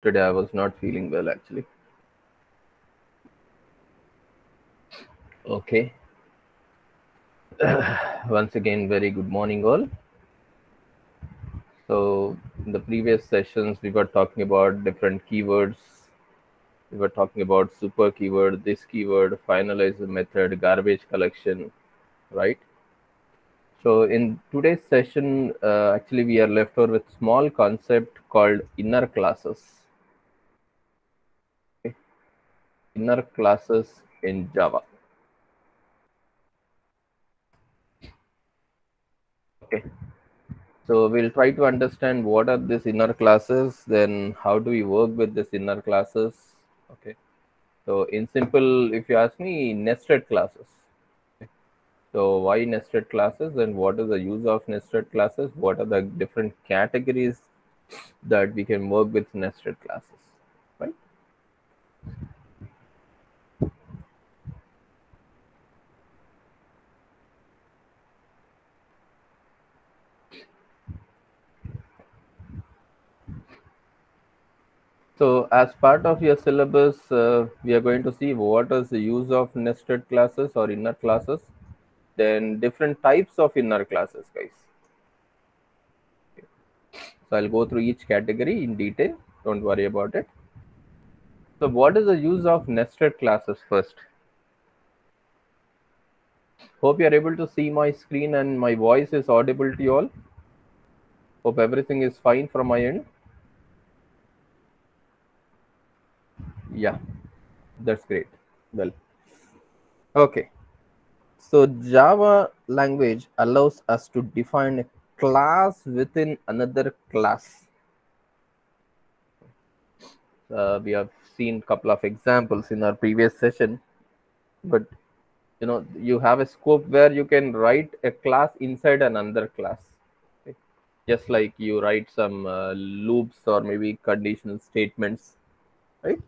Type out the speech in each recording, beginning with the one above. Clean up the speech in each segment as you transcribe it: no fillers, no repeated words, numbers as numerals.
Today I was not feeling well actually. Okay. Once again, very good morning, all. So, in the previous sessions, we were talking about different keywords. We were talking about super keyword, this keyword, finalizer method, garbage collection, right? So, in today's session, actually, we are left over with small concept called inner classes. Okay? Inner classes in Java. Okay. So we'll try to understand what are these inner classes, then how do we work with these inner classes. Okay. So in simple, if you ask me, nested classes. Okay. So why nested classes and what is the use of nested classes? What are the different categories that we can work with nested classes, right? So as part of your syllabus, we are going to see what is the use of nested classes or inner classes, then different types of inner classes, guys. So I'll go through each category in detail. Don't worry about it. So what is the use of nested classes first? Hope you are able to see my screen and my voice is audible to you all. Hope everything is fine from my end. Yeah, that's great. Well, okay. So Java language allows us to define a class within another class. We have seen a couple of examples in our previous session, but you have a scope where you can write a class inside another class. Okay. Just like you write some loops or maybe conditional statements, right?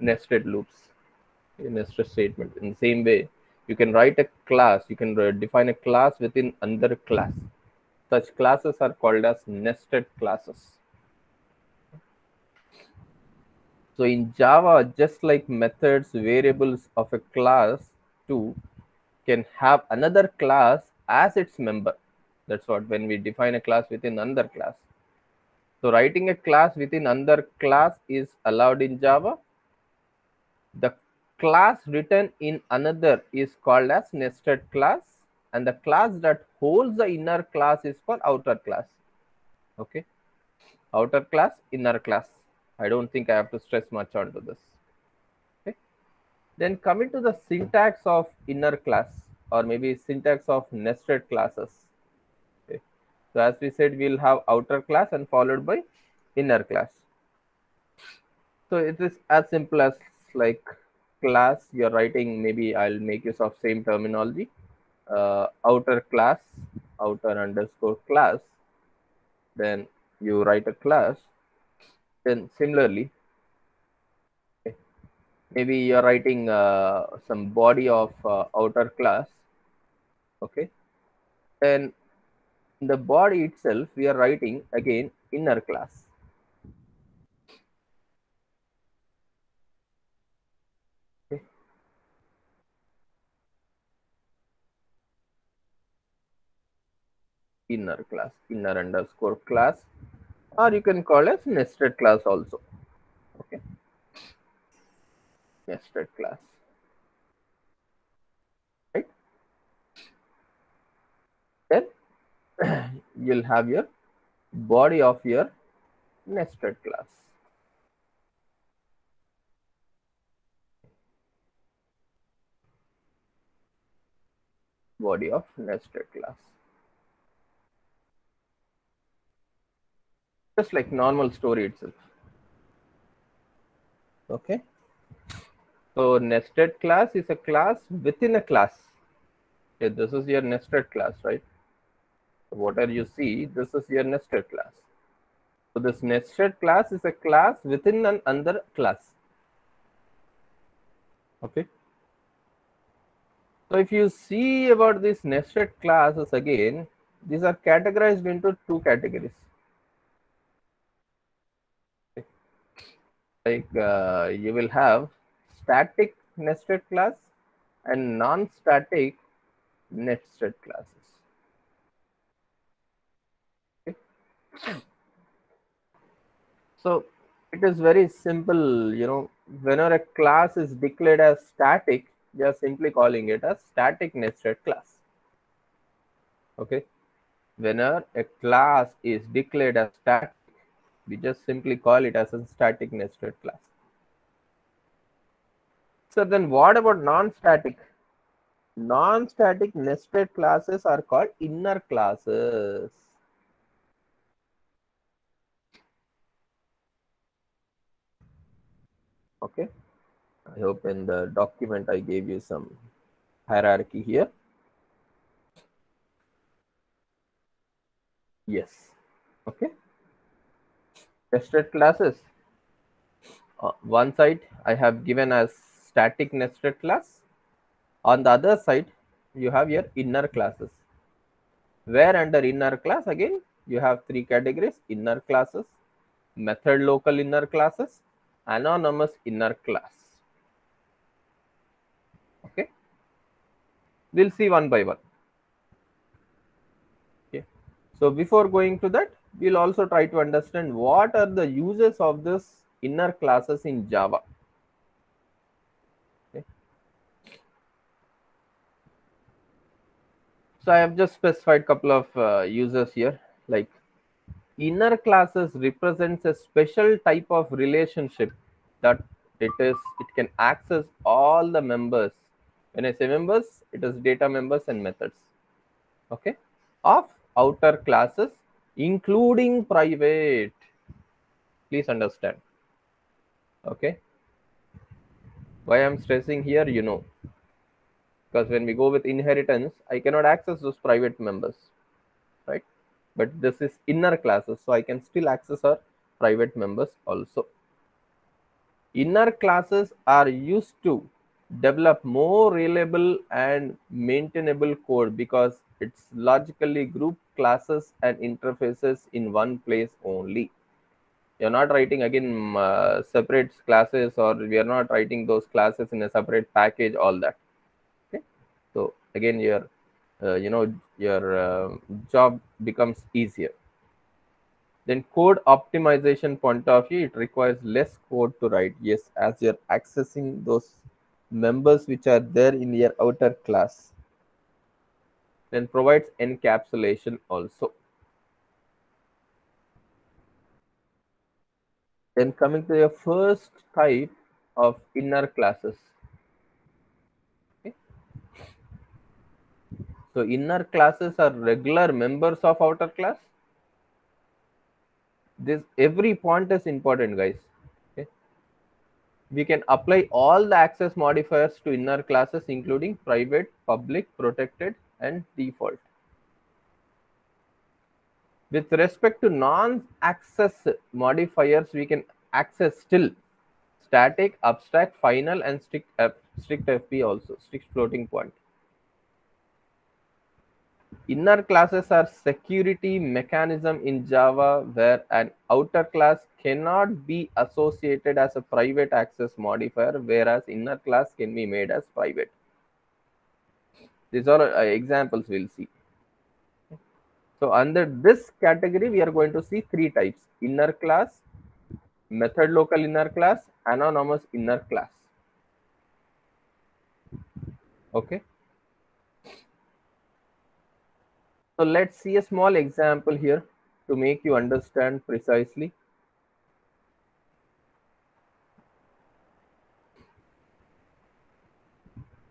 Nested loops, a nested statement. In the same way, you can write a class, you can define a class within another class. Such classes are called as nested classes. So in Java, just like methods, variables of a class too can have another class as its member. That's what when we define a class within another class. So writing a class within another class is allowed in Java. The class written in another is called as nested class, and the class that holds the inner class is called outer class. Okay, outer class, inner class. I don't think I have to stress much onto this. Okay. Then coming to the syntax of inner class or maybe syntax of nested classes. Okay. So as we said, we'll have outer class and followed by inner class. So it is as simple as like class you're writing, maybe I'll make use of same terminology, outer class, outer underscore class, then you write a class. Then similarly, okay, maybe you're writing some body of outer class, okay, then in the body itself we are writing again inner class. Okay. Inner class, inner underscore class, or you can call as nested class also. Okay, nested class, right? Then you'll have your body of your nested class. Body of nested class. Just like normal story itself. Okay. So nested class is a class within a class. Okay, this is your nested class, right? So whatever you see, this is your nested class. So this nested class is a class within an another class. Okay. So if you see about these nested classes again, these are categorized into two categories. Okay. Like you will have static nested class and non-static nested classes. Okay. So it is very simple, whenever a class is declared as static, we are simply calling it a static nested class. Okay. Whenever a class is declared as static, we just simply call it as a static nested class. So then what about non-static? Non-static nested classes are called inner classes. Okay. I hope in the document I gave you some hierarchy here. Yes. Okay. Nested classes. One side I have given as static nested class. On the other side, you have your inner classes. Where under inner class, again, you have three categories: inner classes, method local inner classes, anonymous inner class. Okay. We'll see one by one. Okay. So before going to that, we'll also try to understand what are the uses of this inner classes in Java. Okay. So I have just specified a couple of uses here. Like inner classes represents a special type of relationship that it can access all the members. When I say members, it is data members and methods. Okay, of outer classes, including private. Please understand. Okay, why I'm stressing here, because when we go with inheritance, I cannot access those private members, right? But this is inner classes, so I can still access our private members also. Inner classes are used to develop more reliable and maintainable code because it's logically grouped classes and interfaces in one place only. You're not writing again separate classes, or we are not writing those classes in a separate package, all that. Okay. So again, your job becomes easier. Then code optimization point of view, it requires less code to write. Yes, as you're accessing those members which are there in your outer class. Then provides encapsulation also. Then coming to your first type of inner classes. Okay. So inner classes are regular members of outer class. This every point is important, guys. Okay. We can apply all the access modifiers to inner classes, including private, public, protected, and default. With respect to non-access modifiers, we can access still static, abstract, final, and strict FP also, strict floating point. Inner classes are security mechanism in Java where an outer class cannot be associated as a private access modifier, whereas inner class can be made as private. These are examples we'll see. So under this category, we are going to see three types: inner class, method local inner class, anonymous inner class. Okay. So let's see a small example here to make you understand precisely.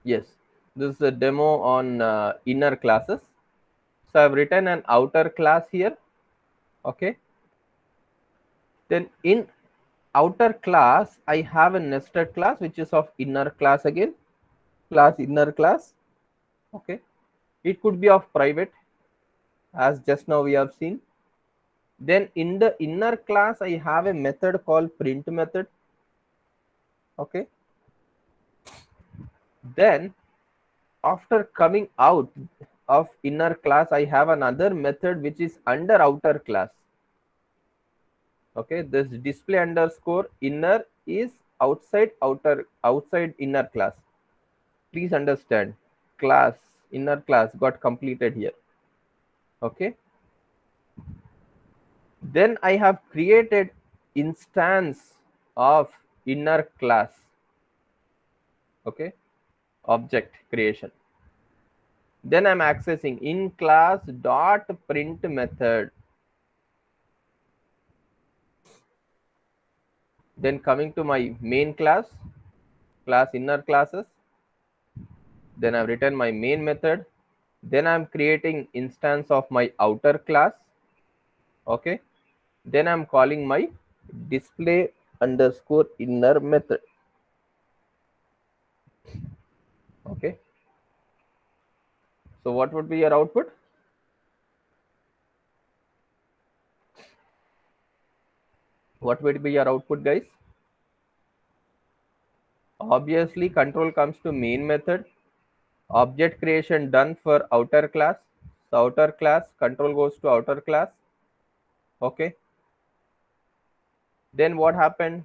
Yes, this is a demo on inner classes. So I've written an outer class here. Okay. Then in outer class, I have a nested class which is of inner class again. Class inner class. Okay. It could be of private, as just now we have seen. Then in the inner class, I have a method called print method. Okay. Then after coming out of inner class, I have another method which is under outer class. Okay, this display underscore inner is outside inner class. Please understand, class, inner class got completed here. Okay, then I have created instance of inner class. Okay, object creation. Then I'm accessing in class dot print method. Then coming to my main class, class inner classes. Then I've written my main method. Then I'm creating instance of my outer class. Okay, then I'm calling my display underscore inner method. Okay, so what would be your output? What would be your output, guys? Obviously control comes to main method, object creation done for outer class. So outer class, control goes to outer class. Okay, then what happened?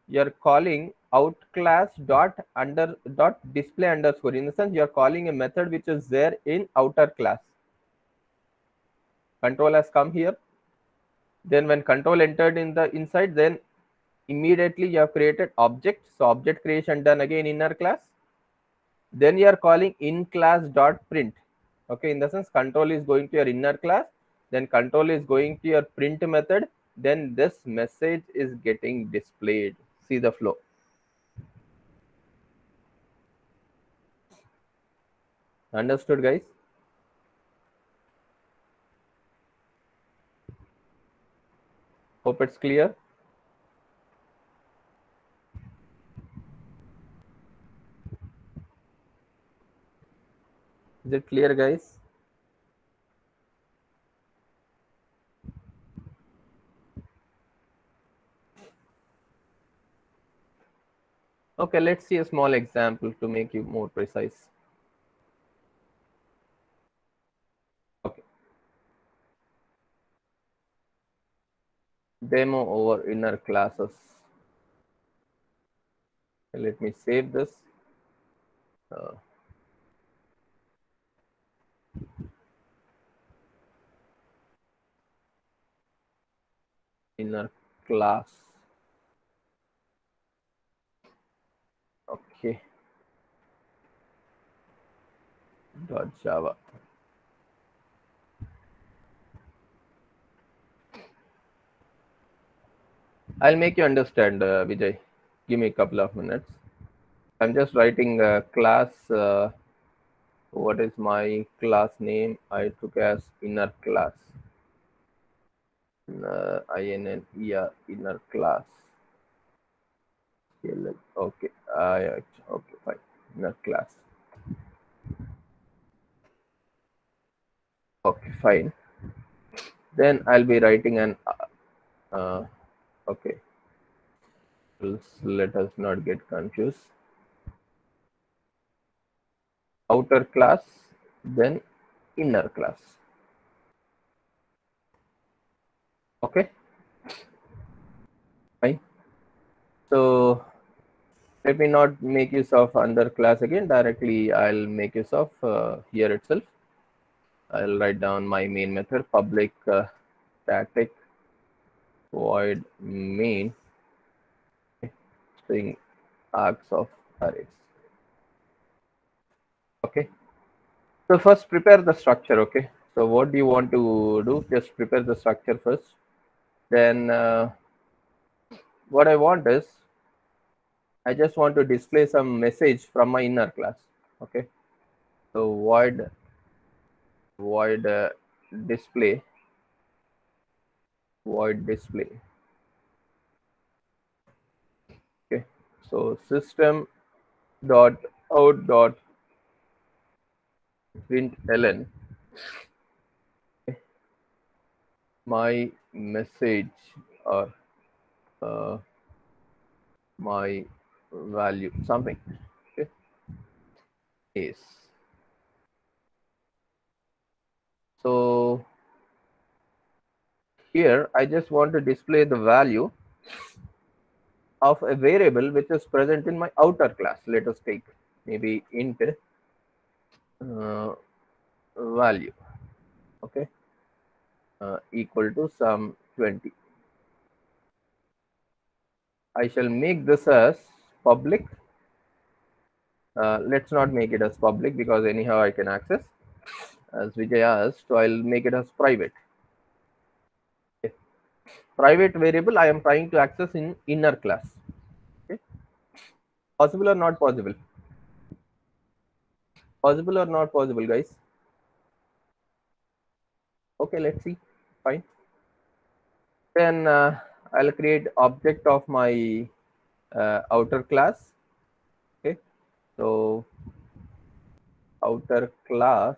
You're calling out class dot under dot display underscore. In the sense, you're calling a method which is there in outer class. Control has come here. Then when control entered in the inside, then immediately you have created object. So object creation done again inner class. Then you are calling in class dot print. Okay, in the sense, control is going to your inner class, then control is going to your print method, then this message is getting displayed. See the flow. Understood, guys? Hope it's clear. Is it clear, guys? Okay, let's see a small example to make you more precise. Okay, demo over inner classes. Let me save this. Uh, Inner class. Okay, dot Java. I'll make you understand, Vijay. Give me a couple of minutes. I'm just writing a class. What is my class name? I took as inner class. INNER, inner class. Okay. Okay, fine. Inner class. Okay, fine. Then I'll be writing an. Okay. Let us not get confused. Outer class, then inner class. Okay, fine. So let me not make use of under class again. Directly, I'll make use of here itself. I'll write down my main method, public static void main string args of arrays. Okay. So first prepare the structure. Okay. So what do you want to do? Just prepare the structure first. Then what I want is, I just want to display some message from my inner class. Okay. So void display, void display. Okay. So system dot out dot println my message or my value something. Okay. Is so here I just want to display the value of a variable which is present in my outer class. Let us take maybe int value, okay, equal to some 20. I shall make this as public. Let's not make it as public because anyhow I can access as Vijay asked, so I'll make it as private. Okay. Private variable I am trying to access in inner class. Okay. Possible or not possible? Possible or not possible, guys? Okay, let's see. Fine. Then I'll create object of my outer class. Okay. So outer class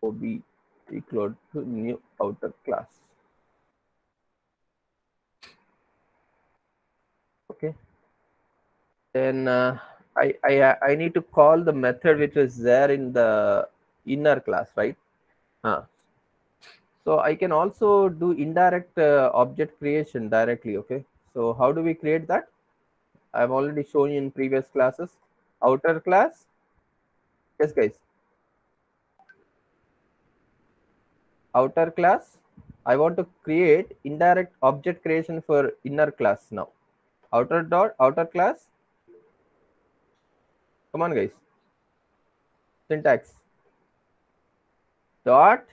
ob equal to new outer class. Okay. Then I need to call the method which is there in the inner class, right? So I can also do indirect object creation directly. Okay. So how do we create that? I've already shown you in previous classes. Outer class. Yes, guys. Outer class. I want to create indirect object creation for inner class now. Outer class. Come on, guys. Syntax. Dot.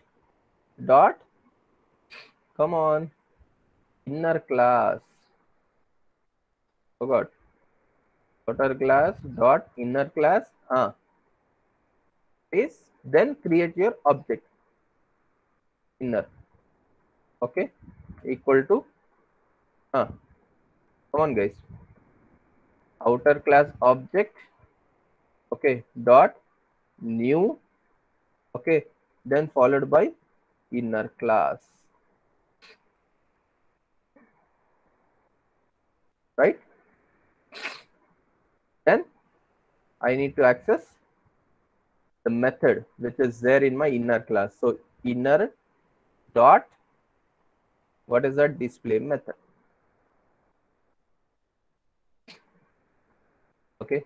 Come on. Inner class. Forgot. Outer class dot inner class. Is then create your object inner. Okay. Equal to. Come on, guys. Outer class object. Okay. Dot new. Okay. Then followed by inner class. Right. Then I need to access the method which is there in my inner class. So inner dot, what is that? Display method. Okay.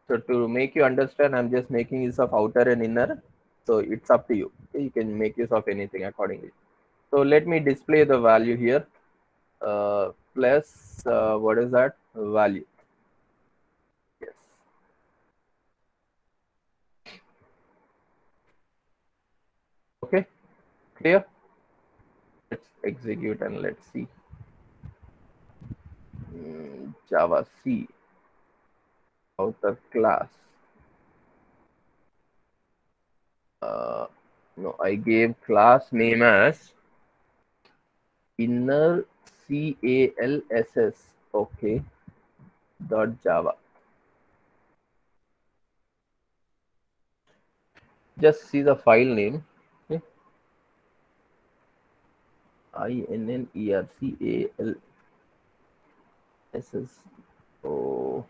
So to make you understand, I'm just making use of outer and inner. So it's up to you. Okay? You can make use of anything accordingly. So let me display the value here. Plus what is that? Value. Yes. Okay. Clear? Let's execute and let's see. Java C outer class. No, I gave class name as inner CALSS. Okay. Dot Java. Just see the file name. Okay. INNERCALSS. Oh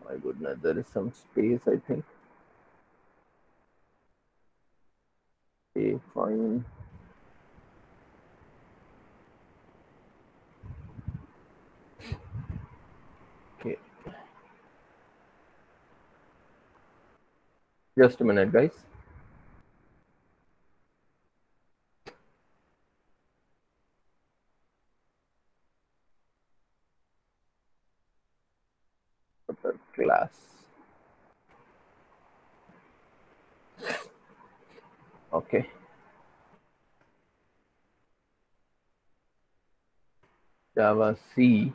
my goodness, there is some space, I think. Okay, fine. Okay. Just a minute, guys. Class. Okay. Java C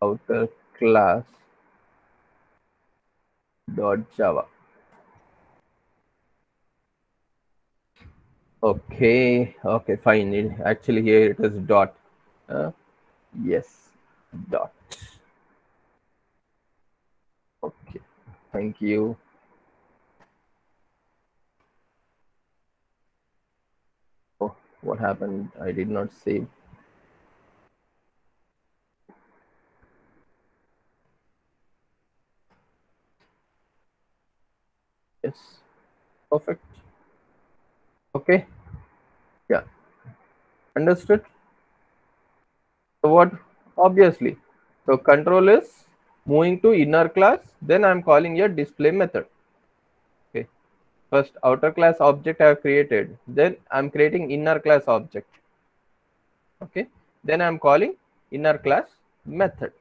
outer class dot Java. Okay. Okay, fine. Actually, here it is dot. Yes, dot. Okay. Thank you. Oh, what happened? I did not save. Yes. Perfect. Okay. Yeah. Understood. So what? Obviously. So control is moving to inner class. Then I'm calling a display method. Okay. First outer class object I have created. Then I'm creating inner class object. Okay. Then I'm calling inner class method.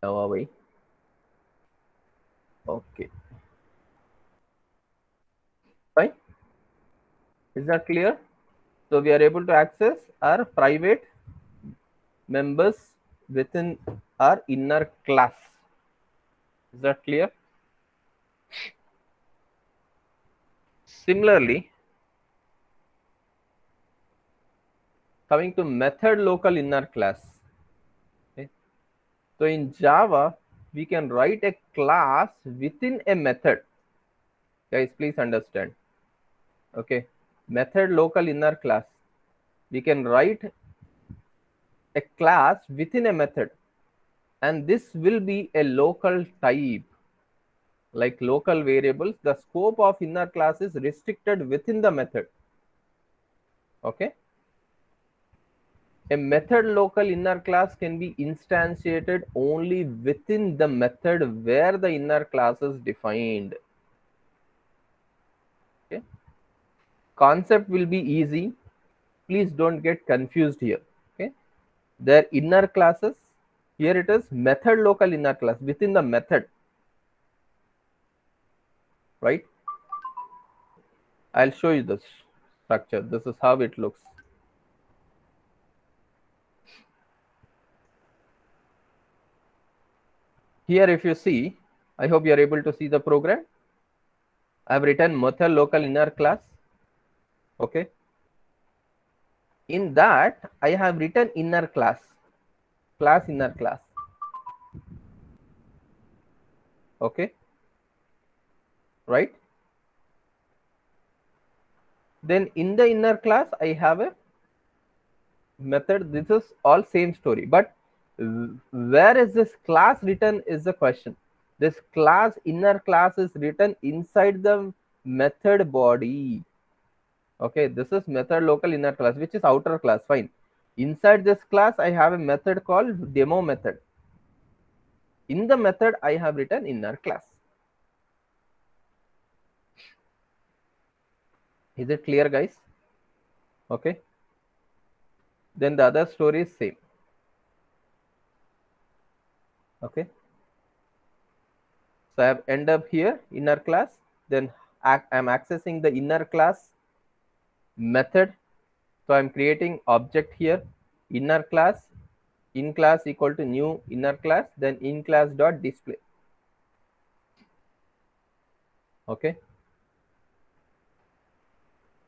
Now are we? Okay. Fine. Is that clear? So we are able to access our private members within our inner class. Is that clear? Similarly, coming to method local inner class. Okay. So in Java, we can write a class within a method. Guys, please understand. Okay. Method local inner class. We can write a class within a method, and this will be a local type. Like local variables, the scope of inner class is restricted within the method. Okay. A method local inner class can be instantiated only within the method where the inner class is defined. Okay. Concept will be easy. Please don't get confused here. Okay. Their inner classes, here it is method local inner class within the method, right? I'll show you this structure. This is how it looks. Here, if you see, I hope you are able to see the program. I've written method local inner class. Okay. In that, I have written inner class, inner class. Okay. Right. Then in the inner class, I have a method. This is all same story, but where is this class written is the question. This class, inner class, is written inside the method body. Okay, this is method local inner class, which is outer class. Fine. Inside this class, I have a method called demo method. In the method, I have written inner class. Is it clear, guys? Okay. Then the other story is same. Okay. So I have end up here inner class. Then I'm accessing the inner class method. So I'm creating object here, inner class, in class equal to new inner class, then in class dot display. Okay.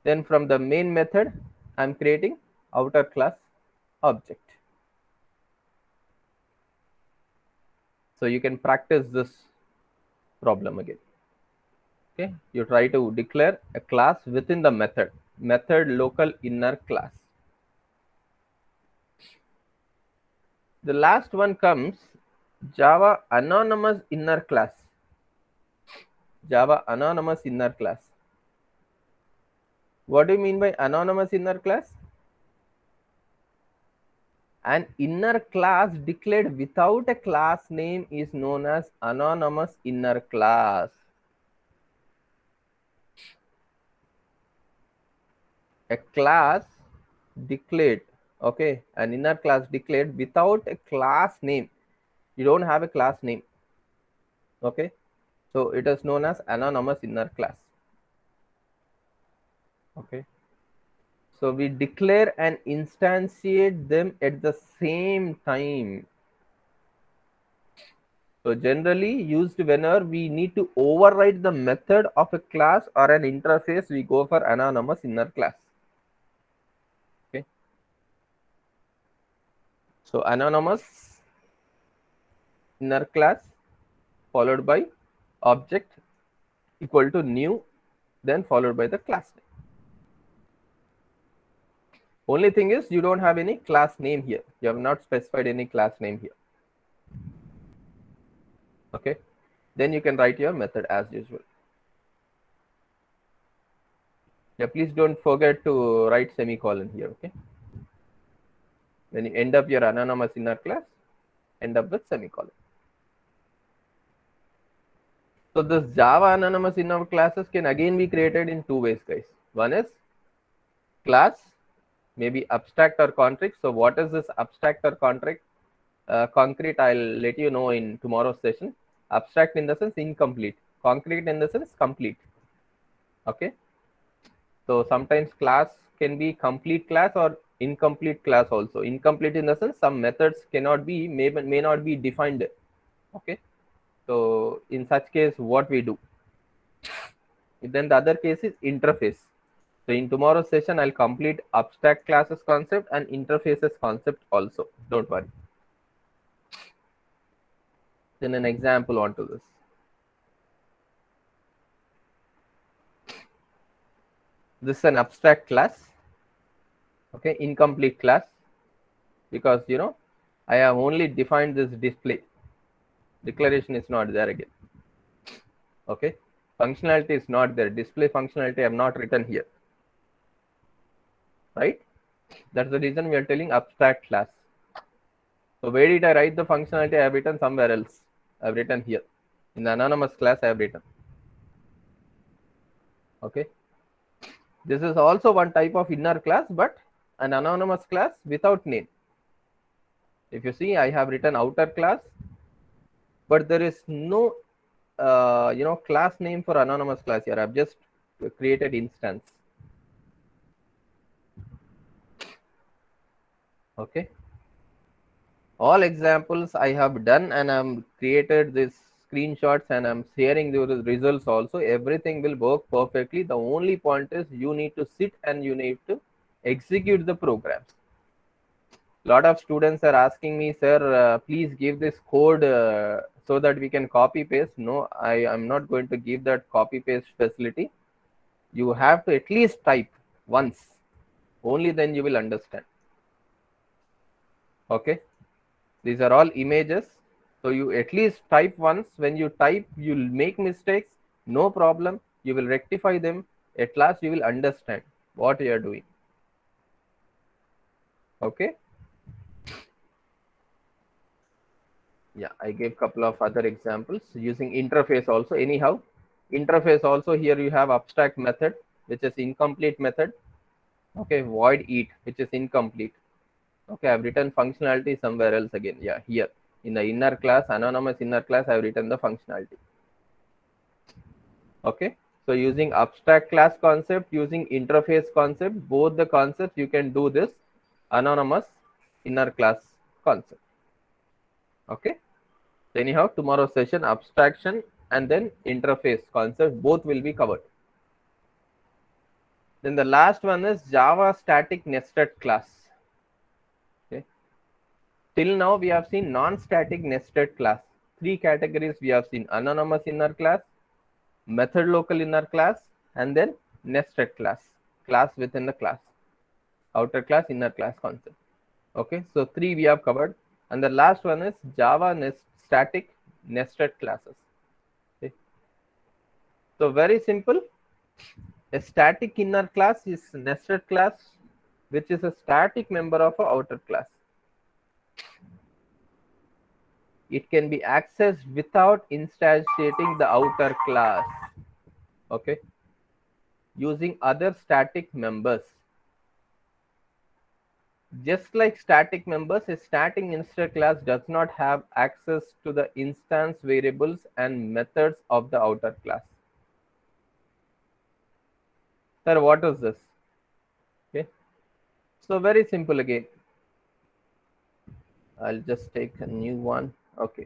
Then from the main method, I'm creating outer class object. So you can practice this problem again. Okay. You try to declare a class within the method, local inner class. The last one comes Java anonymous inner class. Java anonymous inner class. What do you mean by anonymous inner class? An inner class declared without a class name is known as anonymous inner class. A class declared, okay, an inner class declared without a class name. You don't have a class name. Okay, so it is known as anonymous inner class. Okay. So we declare and instantiate them at the same time. So generally used whenever we need to override the method of a class or an interface, we go for anonymous inner class. Okay. So anonymous inner class followed by object equal to new, then followed by the class name. Only thing is you don't have any class name here. You have not specified any class name here. Okay. Then you can write your method as usual. Yeah, please don't forget to write semicolon here, okay? When you end up your anonymous inner class, end up with semicolon. So this Java anonymous inner classes can again be created in two ways, guys. One is class, maybe abstract or concrete. So what is this abstract or concrete? Concrete, I'll let you know in tomorrow's session. Abstract in the sense incomplete. Concrete in the sense complete. Okay. So sometimes class can be complete class or incomplete class also. Incomplete in the sense some methods cannot be, may not be defined. Okay. So in such case, what we do? Then the other case is interface. So in tomorrow's session, I'll complete abstract classes concept and interfaces concept also. Don't worry. Then an example onto this. This is an abstract class. Okay, incomplete class, because I have only defined this display. Declaration is not there again. Okay, functionality is not there. Display functionality I have not written here. Right? That's the reason we are telling abstract class. So where did I write the functionality? I have written somewhere else. I have written here. In the anonymous class I have written. Okay. This is also one type of inner class, but an anonymous class without name. If you see, I have written outer class, but there is no class name for anonymous class here. I've just created instance. Okay. All examples I have done, and I'm created this screenshots and I'm sharing the results also. Everything will work perfectly. The only point is you need to sit and you need to execute the programs. Lot of students are asking me, sir, please give this code so that we can copy paste. No, I am not going to give that copy paste facility. You have to at least type once, only then you will understand. Okay, these are all images, so you at least type once. When you type, you'll make mistakes, no problem, you will rectify them. At last you will understand what you are doing. Okay. Yeah, I gave couple of other examples using interface also. Anyhow, interface also, here you have abstract method, which is incomplete method. Okay, void eat, which is incomplete. Okay, I've written functionality somewhere else again. Yeah, here in the inner class, anonymous inner class, I've written the functionality. Okay, so using abstract class concept, using interface concept, both the concepts you can do this anonymous inner class concept. Okay. So anyhow, tomorrow's session, abstraction and then interface concept, both will be covered. Then the last one is Java static nested class. Okay. Till now we have seen non-static nested class. Three categories we have seen: anonymous inner class, method local inner class, and then nested class, class within the class, outer class, inner class concept. Okay, so three we have covered, and the last one is Java static nested classes. Okay. So very simple. A static inner class is nested class, which is a static member of an outer class. It can be accessed without instantiating the outer class. Okay, using other static members. Just like static members, a static instance class does not have access to the instance variables and methods of the outer class. Sir, what is this? Okay, so very simple again. I'll just take a new one. Okay.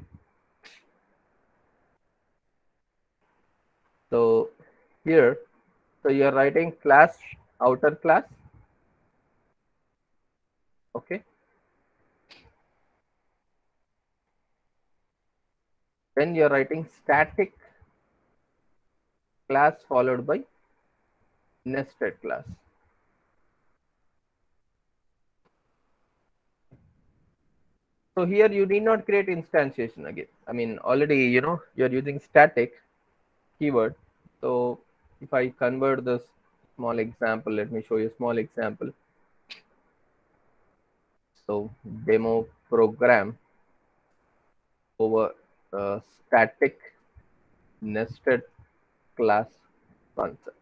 So here, so you are writing class, outer class. Okay. Then you are writing static class followed by nested class. So here you need not create instantiation again. I mean, already, you're using static keyword. So if I convert this small example. Let me show you a small example. So demo program over static nested class concept.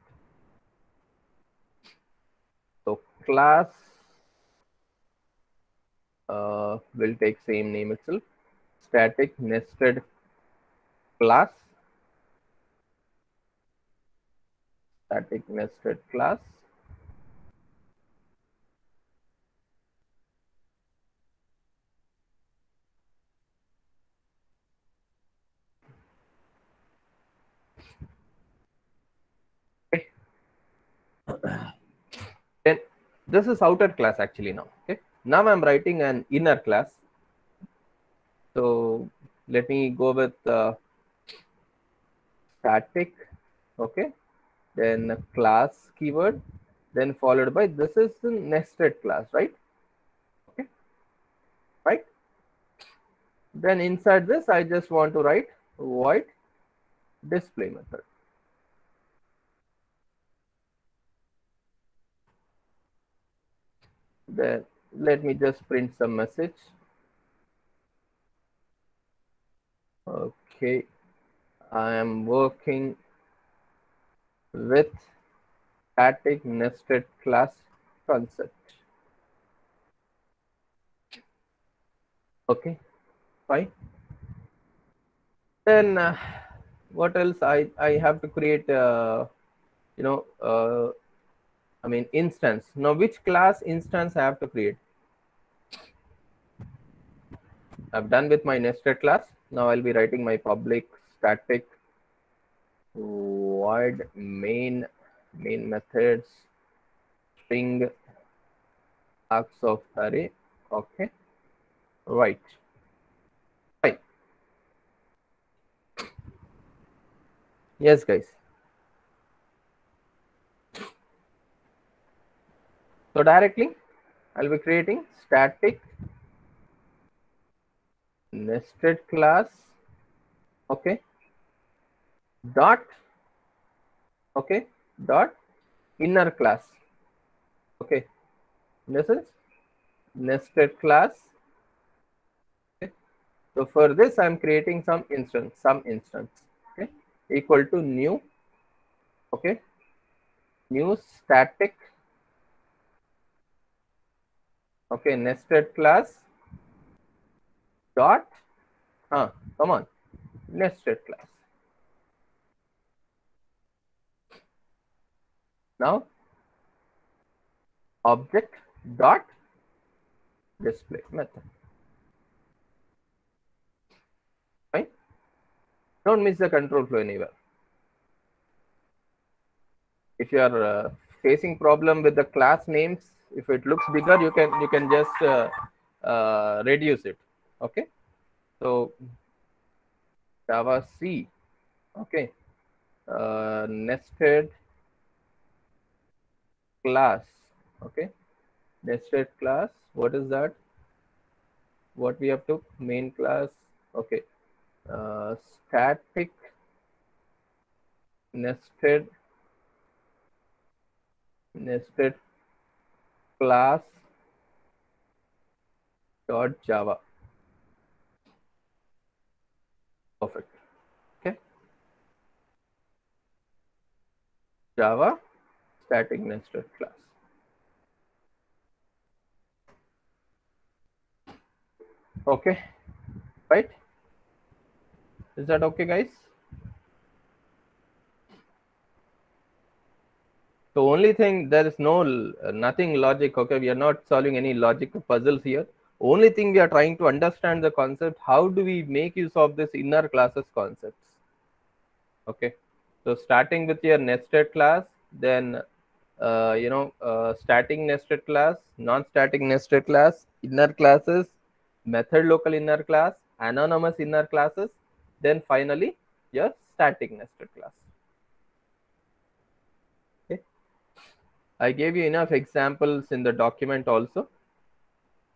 So class will take same name itself, static nested class, static nested class. Okay. Then this is outer class actually now. Okay. Now I'm writing an inner class. So let me go with static. Okay. Then class keyword, then followed by this is the nested class, right? Okay. Right. Then inside this, I just want to write void display method. Then let me just print some message. Okay, I am working with static nested class concept. Okay, fine. Then what else? I have to create you know I mean instance. Now which class instance I have to create? I've done with my nested class. Now I'll be writing my public static void main methods string args of array. Okay, right. Fine. Yes, guys. So directly I'll be creating static nested class. Okay. Dot. Okay. Dot inner class. Okay. This is nested class. Okay. So for this, I'm creating some instance. Okay. Equal to new. Okay. New static. Okay. Nested class. Dot. Come on. Nested class. Now object dot display method. Fine. Don't miss the control flow anywhere. If you are facing problem with the class names, if it looks bigger, you can just reduce it. Okay. So Java C. Okay. Nested class. Okay. Nested class. What is that? What we have to main class. Okay. Static nested class dot Java. Perfect. Okay. Java static nested class. Okay. Right. Is that okay, guys? So only thing, there is no nothing logic. Okay, we are not solving any logic puzzles here. Only thing we are trying to understand the concept. How do we make use of this inner classes concepts? Okay, so starting with your nested class, then static nested class, non-static nested class, inner classes, method local inner class, anonymous inner classes, then finally your static nested class. Okay. I gave you enough examples in the document also.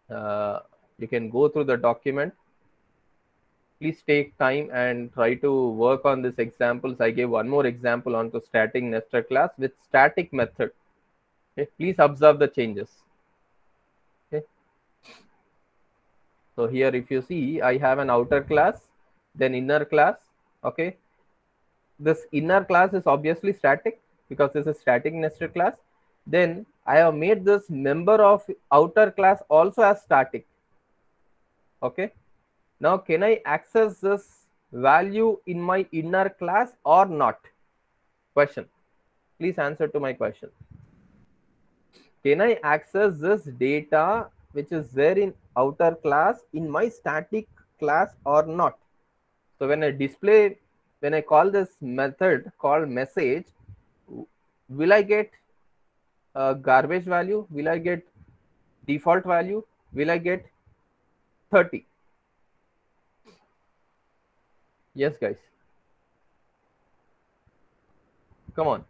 You can go through the document. Please take time and try to work on these examples. I gave one more example onto static nested class with static method. Okay, please observe the changes. Okay, so here if you see, I have an outer class, then inner class. Okay, this inner class is obviously static because this is static nested class. Then I have made this member of outer class also as static. Okay, now can I access this value in my inner class or not? Question. Please answer to my question. Can I access this data which is there in outer class in my static class or not? So when I display, when I call this method called message, will I get a garbage value? Will I get default value? Will I get 30? Yes, guys. Come on.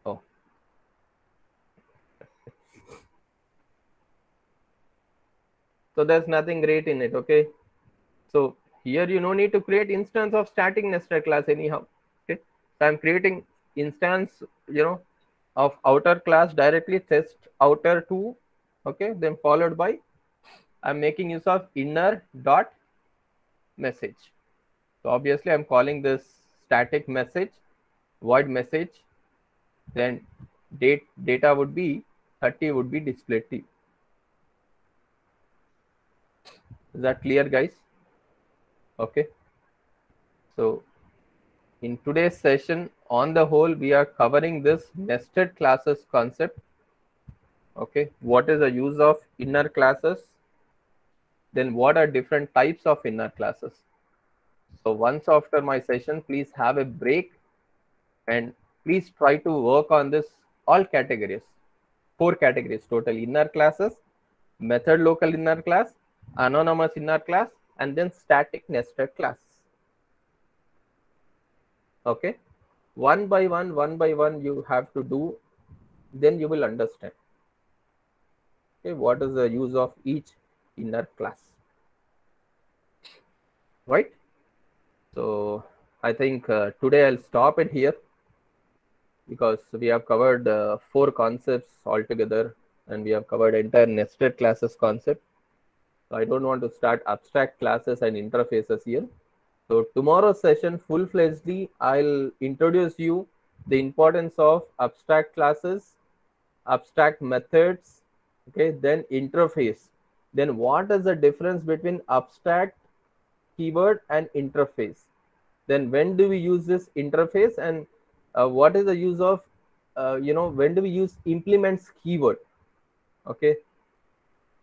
Oh, so there's nothing great in it. Okay. So here you no need to create instance of static nested class anyhow. Okay. So I'm creating instance, of outer class directly test outer 2. Okay. Then followed by I'm making use of inner dot message. So obviously I'm calling this static message, void message. Then data would be 30 would be displayed to you. Is that clear, guys? Okay. So in today's session, on the whole, we are covering this nested classes concept. Okay, what is the use of inner classes? Then what are different types of inner classes? So once after my session, please have a break and please try to work on this all categories, 4 categories total: inner classes, method local inner class, anonymous inner class, and then static nested class. Okay, one by one you have to do, then you will understand. Okay, what is the use of each inner class, right? So I think today I'll stop it here because we have covered 4 concepts altogether, and we have covered entire nested classes concept. So I don't want to start abstract classes and interfaces here. So tomorrow's session, full-fledgedly, I'll introduce you the importance of abstract classes, abstract methods, okay, then interface. Then what is the difference between abstract keyword and interface? Then when do we use this interface, and what is the use of, when do we use implements keyword? Okay,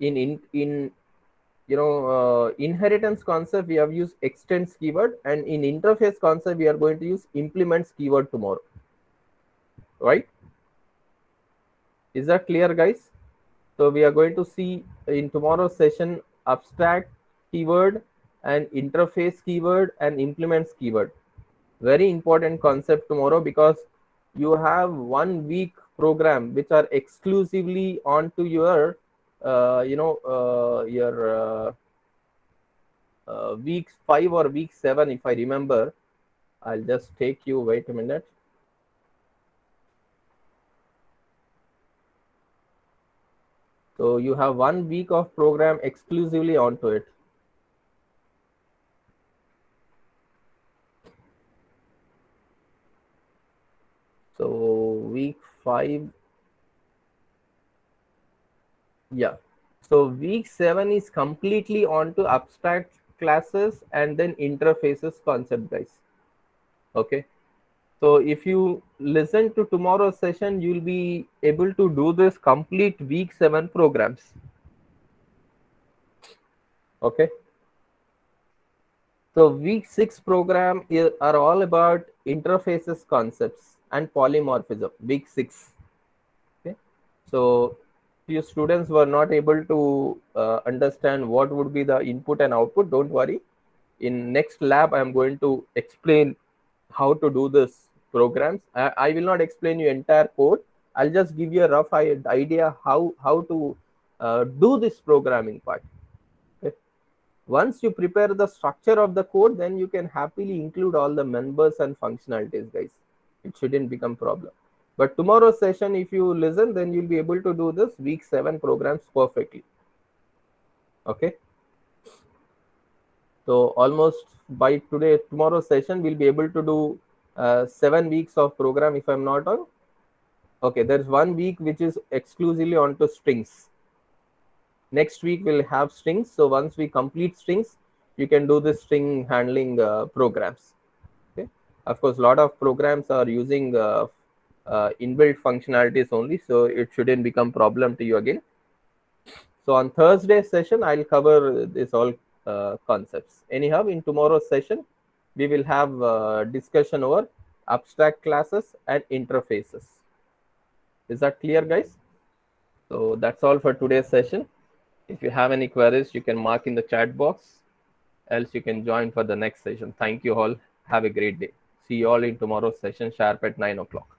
in inheritance concept, we have used extends keyword, and in interface concept, we are going to use implements keyword tomorrow, right? Is that clear, guys? So we are going to see in tomorrow's session abstract keyword and interface keyword and implements keyword. Very important concept tomorrow, because you have 1 week program which are exclusively onto your week 5 or week 7, if I remember. I'll just take you, wait a minute. So you have 1 week of program exclusively onto it. So week 5, yeah. So week 7 is completely onto abstract classes and then interfaces concept, guys. Okay. So if you listen to tomorrow's session, you'll be able to do this complete week 7 programs. Okay. So week 6 program are all about interfaces concepts and polymorphism. Week 6. Okay. So few students were not able to understand what would be the input and output. Don't worry. In next lab, I am going to explain how to do this programs. I will not explain you entire code. I'll just give you a rough idea how to do this programming part. Okay. Once you prepare the structure of the code, then you can happily include all the members and functionalities, guys. It shouldn't become problem. But tomorrow's session, if you listen, then you'll be able to do this week 7 programs perfectly. Okay. So almost by tomorrow's session, we'll be able to do 7 weeks of program, if I'm not wrong. Okay, there's 1 week which is exclusively onto strings. Next week we'll have strings. So once we complete strings, you can do the string handling programs. Okay. Of course, a lot of programs are using inbuilt functionalities only, so it shouldn't become problem to you again. So on Thursday's session, I'll cover this all concepts. Anyhow, in tomorrow's session, we will have discussion over abstract classes and interfaces. Is that clear, guys? So that's all for today's session. If you have any queries, you can mark in the chat box. Else you can join for the next session. Thank you all. Have a great day. See you all in tomorrow's session sharp at 9 o'clock.